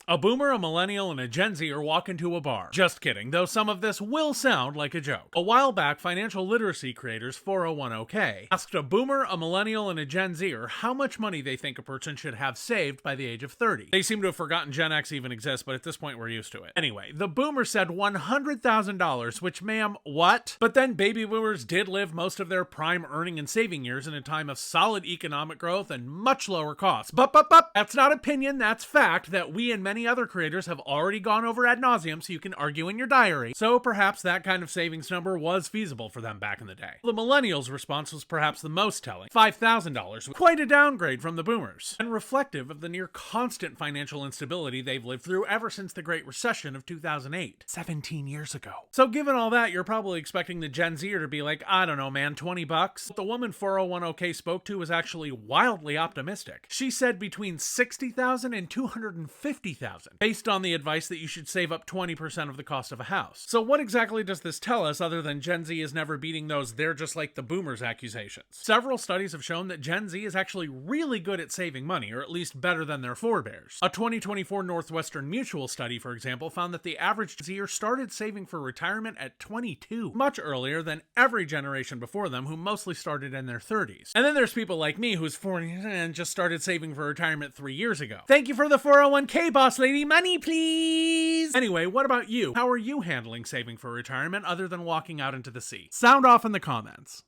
A boomer, a millennial, and a Gen Zer walk into a bar. Just kidding, though some of this will sound like a joke. A while back, financial literacy creators 401k asked a boomer, a millennial, and a Gen Zer how much money they think a person should have saved by the age of 30. They seem to have forgotten Gen X even exists, but at this point we're used to it. Anyway, the boomer said $100,000, which ma'am, what? But then baby boomers did live most of their prime earning and saving years in a time of solid economic growth and much lower costs. But, that's not opinion, that's fact that we and many other creators have already gone over ad nauseum, so you can argue in your diary. So perhaps that kind of savings number was feasible for them back in the day. The millennials' response was perhaps the most telling. $5,000, quite a downgrade from the boomers, and reflective of the near constant financial instability they've lived through ever since the Great Recession of 2008, 17 years ago. So given all that, you're probably expecting the Gen Zer to be like, I don't know man, $20? What the woman 401k spoke to was actually wildly optimistic. She said between $60,000 and $250,000, based on the advice that you should save up 20% of the cost of a house. So what exactly does this tell us other than Gen Z is never beating those "they're just like the boomers" accusations? Several studies have shown that Gen Z is actually really good at saving money, or at least better than their forebears. A 2024 Northwestern Mutual study, for example, found that the average Zer started saving for retirement at 22, much earlier than every generation before them, who mostly started in their 30s. And then there's people like me who's 40 and just started saving for retirement 3 years ago. Thank you for the 401k, boss lady. Money, please! Anyway, what about you? How are you handling saving for retirement other than walking out into the sea? Sound off in the comments.